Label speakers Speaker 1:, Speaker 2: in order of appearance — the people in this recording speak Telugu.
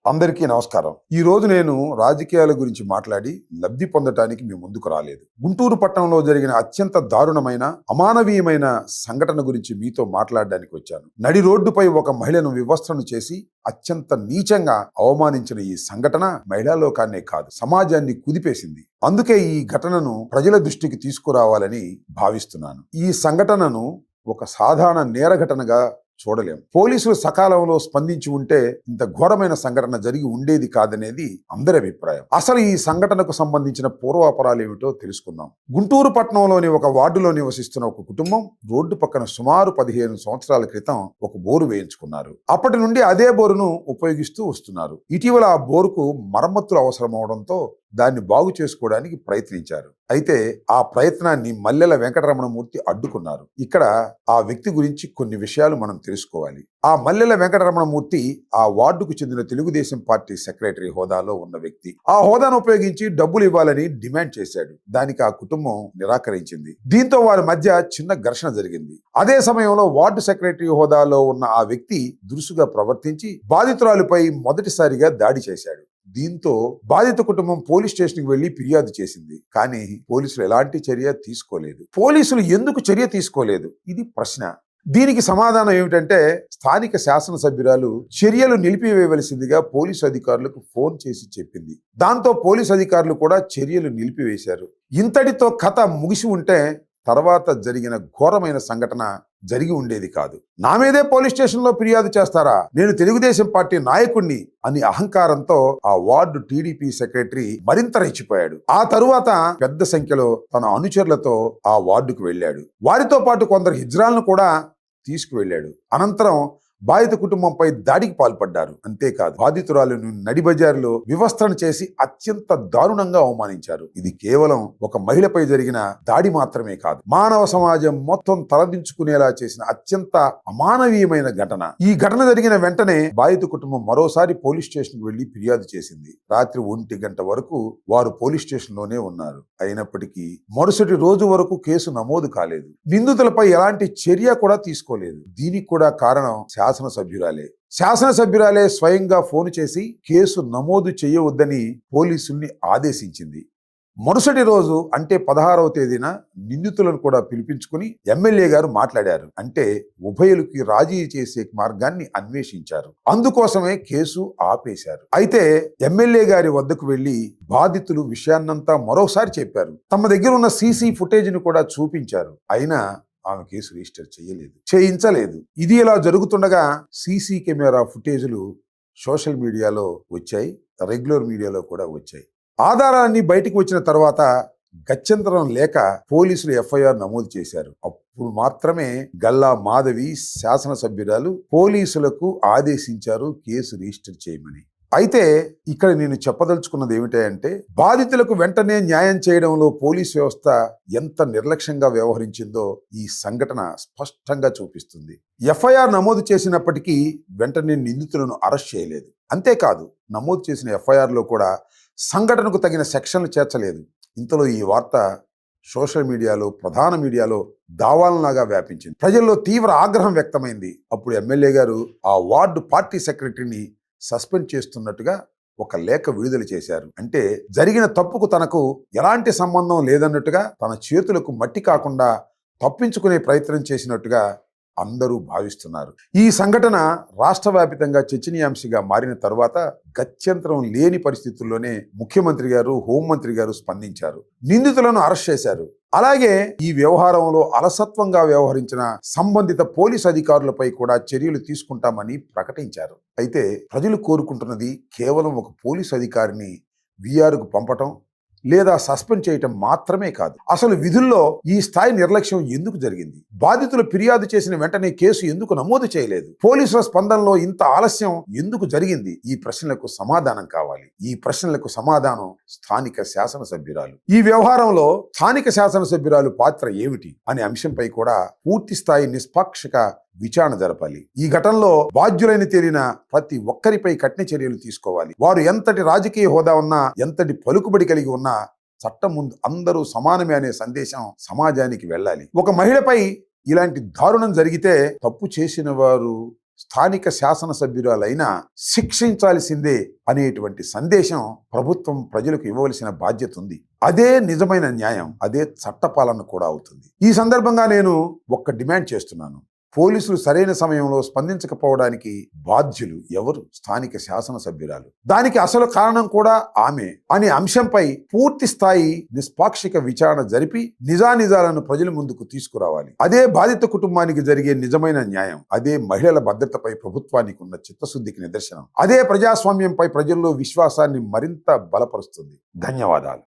Speaker 1: అందరికీ నమస్కారం. ఈ రోజు నేను రాజకీయాల గురించి మాట్లాడి లబ్ధి పొందటానికి మీ ముందుకు రాలేదు. గుంటూరు పట్టణంలో జరిగిన అత్యంత దారుణమైన, అమానవీయమైన సంఘటన గురించి మీతో మాట్లాడడానికి వచ్చాను. నడి రోడ్డుపై ఒక మహిళను వివస్త్రను చేసి అత్యంత నీచంగా అవమానించిన ఈ సంఘటన మహిళా లోకాన్నే కాదు, సమాజాన్ని కుదిపేసింది. అందుకే ఈ ఘటనను ప్రజల దృష్టికి తీసుకురావాలని భావిస్తున్నాను. ఈ సంఘటనను ఒక సాధారణ నేర ఘటనగా చూడలేం. పోలీసులు సకాలంలో స్పందించి ఉంటే ఇంత ఘోరమైన సంఘటన జరిగి ఉండేది కాదనేది అందరి అభిప్రాయం. అసలు ఈ సంఘటనకు సంబంధించిన పూర్వాపరాలు ఏమిటో తెలుసుకుందాం. గుంటూరు పట్టణంలోని ఒక వార్డులో నివసిస్తున్న ఒక కుటుంబం రోడ్డు పక్కన సుమారు 15 సంవత్సరాల క్రితం ఒక బోరు వేయించుకున్నారు. అప్పటి నుండి అదే బోరును ఉపయోగిస్తూ వస్తున్నారు. ఇటీవల ఆ బోరుకు మరమ్మతులు అవసరం అవడంతో దాన్ని బాగు చేసుకోవడానికి ప్రయత్నించారు. అయితే ఆ ప్రయత్నాన్ని మల్లెల వెంకటరమణమూర్తి అడ్డుకున్నారు. ఇక్కడ ఆ వ్యక్తి గురించి కొన్ని విషయాలు మనం తెలుసుకోవాలి. ఆ మల్లెల వెంకటరమణమూర్తి ఆ వార్డుకు చెందిన తెలుగుదేశం పార్టీ సెక్రటరీ హోదాలో ఉన్న వ్యక్తి. ఆ హోదాను ఉపయోగించి డబ్బులు ఇవ్వాలని డిమాండ్ చేశాడు. దానికి ఆ కుటుంబం నిరాకరించింది. దీంతో వారి మధ్య చిన్న ఘర్షణ జరిగింది. అదే సమయంలో వార్డు సెక్రటరీ హోదాలో ఉన్న ఆ వ్యక్తి దురుసుగా ప్రవర్తించి బాధితురాలిపై మొదటిసారిగా దాడి చేశాడు. దీంతో బాధిత కుటుంబం పోలీస్ స్టేషన్కి వెళ్లి ఫిర్యాదు చేసింది. కానీ పోలీసులు ఎలాంటి చర్య తీసుకోలేదు. పోలీసులు ఎందుకు చర్య తీసుకోలేదు? ఇది ప్రశ్న. దీనికి సమాధానం ఏమిటంటే, స్థానిక శాసనసభ్యురాలు చర్యలు నిలిపివేయవలసిందిగా పోలీసు అధికారులకు ఫోన్ చేసి చెప్పింది. దాంతో పోలీసు అధికారులు కూడా చర్యలు నిలిపివేశారు. ఇంతటితో కథ ముగిసి ఉంటే తర్వాత జరిగిన ఘోరమైన సంఘటన జరిగి ఉండేది కాదు. నా మీదే పోలీస్ స్టేషన్లో ఫిర్యాదు చేస్తారా, నేను తెలుగుదేశం పార్టీ నాయకుణ్ణి అని అహంకారంతో ఆ వార్డు టీడీపీ సెక్రటరీ మరింత రెచ్చిపోయాడు. ఆ తరువాత పెద్ద సంఖ్యలో తన అనుచరులతో ఆ వార్డుకు వెళ్ళాడు. వారితో పాటు కొందరు హిజ్రాలను కూడా తీసుకువెళ్ళాడు. అనంతరం బాధిత కుటుంబంపై దాడికి పాల్పడ్డారు. అంతేకాదు బాధితురాలను నడి బజారులో వివస్త్రణ చేసి అత్యంత దారుణంగా అవమానించారు. ఇది కేవలం ఒక మహిళపై జరిగిన దాడి మాత్రమే కాదు, మానవ సమాజం మొత్తం తలదించుకునేలా చేసిన అత్యంత అమానవీయమైన ఘటన. ఈ ఘటన జరిగిన వెంటనే బాధిత కుటుంబం మరోసారి పోలీస్ స్టేషన్ కు వెళ్లి ఫిర్యాదు చేసింది. రాత్రి 1 గంట వరకు వారు పోలీస్ స్టేషన్ లోనే ఉన్నారు. అయినప్పటికీ మరుసటి రోజు వరకు కేసు నమోదు కాలేదు. నిందితులపై ఎలాంటి చర్య కూడా తీసుకోలేదు. దీనికి కూడా కారణం శాసనసభ్యురాలే స్వయంగా ఫోన్ చేసి కేసు నమోదు చేయవద్దని పోలీసుల్ని ఆదేశించింది. మరుసటి రోజు అంటే 16వ తేదీన నిందితులను కూడా పిలిపించుకుని ఎమ్మెల్యే గారు మాట్లాడారు. అంటే ఉభయులకి రాజీ చేసే మార్గాన్ని అన్వేషించారు. అందుకోసమే కేసు ఆపేశారు. అయితే ఎమ్మెల్యే గారి వద్దకు వెళ్లి బాధితులు విషయాన్నంతా మరోసారి చెప్పారు. తమ దగ్గర ఉన్న సీసీ ఫుటేజ్ని కూడా చూపించారు. అయినా ఆమె కేసు రిజిస్టర్ చేయించలేదు. ఇది ఇలా జరుగుతుండగా సీసీ కెమెరా ఫుటేజ్లు సోషల్ మీడియాలో వచ్చాయి, రెగ్యులర్ మీడియాలో కూడా వచ్చాయి. ఆధారాన్ని బయటకు వచ్చిన తర్వాత గత్యంతరం లేక పోలీసులు ఎఫ్ఐఆర్ నమోదు చేశారు. అప్పుడు మాత్రమే గల్లా మాధవి శాసనసభ్యురాలు పోలీసులకు ఆదేశించారు కేసు రిజిస్టర్ చేయమని. అయితే ఇక్కడ నేను చెప్పదలుచుకున్నది ఏమిటంటే, బాధితులకు వెంటనే న్యాయం చేయడంలో పోలీస్ వ్యవస్థ ఎంత నిర్లక్ష్యంగా వ్యవహరించిందో ఈ సంఘటన స్పష్టంగా చూపిస్తుంది. ఎఫ్ఐఆర్ నమోదు చేసినప్పటికీ వెంటనే నిందితులను అరెస్ట్ చేయలేదు. అంతేకాదు నమోదు చేసిన ఎఫ్ఐఆర్ లో కూడా సంఘటనకు తగిన సెక్షన్లు చేర్చలేదు. ఇంతలో ఈ వార్త సోషల్ మీడియాలో, ప్రధాన మీడియాలో దావాలలాగా వ్యాపించింది. ప్రజల్లో తీవ్ర ఆగ్రహం వ్యక్తమైంది. అప్పుడు ఎమ్మెల్యే గారు ఆ వార్డు పార్టీ సెక్రటరీని సస్పెండ్ చేస్తున్నట్టుగా ఒక లేఖ విడుదల చేశారు. అంటే జరిగిన తప్పుకు తనకు ఎలాంటి సంబంధం లేదన్నట్టుగా, తన చేతులకు మట్టి కాకుండా తప్పించుకునే ప్రయత్నం చేసినట్టుగా అందరూ భావిస్తున్నారు. ఈ సంఘటన రాష్ట్ర వ్యాపితంగా చర్చనీయాంశంగా మారిన తర్వాత గత్యంతరం లేని పరిస్థితుల్లోనే ముఖ్యమంత్రి గారు, హోంమంత్రి గారు స్పందించారు. నిందితులను అరెస్ట్ చేశారు. అలాగే ఈ వ్యవహారంలో అలసత్వంగా వ్యవహరించిన సంబంధిత పోలీసు అధికారులపై కూడా చర్యలు తీసుకుంటామని ప్రకటించారు. అయితే ప్రజలు కోరుకుంటున్నది కేవలం ఒక పోలీసు అధికారిని వీఆర్కు పంపటం లేదా సస్పెండ్ చేయటం మాత్రమే కాదు. అసలు విధుల్లో ఈ స్థాయి నిర్లక్ష్యం ఎందుకు జరిగింది? బాధితులు ఫిర్యాదు చేసిన వెంటనే కేసు ఎందుకు నమోదు చేయలేదు? పోలీసుల స్పందనలో ఇంత ఆలస్యం ఎందుకు జరిగింది? ఈ ప్రశ్నలకు సమాధానం కావాలి. ఈ ప్రశ్నలకు సమాధానం స్థానిక శాసనసభ్యురాలు. ఈ వ్యవహారంలో స్థానిక శాసనసభ్యురాలు పాత్ర ఏమిటి అనే అంశంపై కూడా పూర్తి స్థాయి నిష్పాక్షిక విచారణ జరపాలి. ఈ ఘటనలో బాధ్యులైన తేలిన ప్రతి ఒక్కరిపై కఠిన చర్యలు తీసుకోవాలి. వారు ఎంతటి రాజకీయ హోదా ఉన్నా, ఎంతటి పలుకుబడి కలిగి ఉన్నా చట్టం ముందు అందరూ సమానమే అనే సందేశం సమాజానికి వెళ్ళాలి. ఒక మహిళపై ఇలాంటి దారుణం జరిగితే తప్పు చేసిన వారు స్థానిక శాసనసభ్యురాలైనా శిక్షించాల్సిందే అనేటువంటి సందేశం ప్రభుత్వం ప్రజలకు ఇవ్వవలసిన బాధ్యత ఉంది. అదే నిజమైన న్యాయం, అదే చట్టపాలన కూడా అవుతుంది. ఈ సందర్భంగా నేను ఒక్క డిమాండ్ చేస్తున్నాను. పోలీసులు సరైన సమయంలో స్పందించకపోవడానికి బాధ్యులు ఎవరు? స్థానిక శాసనసభ్యురాలు. దానికి అసలు కారణం కూడా ఆమె అనే అంశంపై పూర్తి స్థాయి నిష్పాక్షిక విచారణ జరిపి నిజానిజాలను ప్రజల ముందుకు తీసుకురావాలి. అదే బాధిత కుటుంబానికి జరిగే నిజమైన న్యాయం. అదే మహిళల భద్రతపై ప్రభుత్వానికి ఉన్న చిత్తశుద్ధికి నిదర్శనం. అదే ప్రజాస్వామ్యంపై ప్రజల్లో విశ్వాసాన్ని మరింత బలపరుస్తుంది. ధన్యవాదాలు.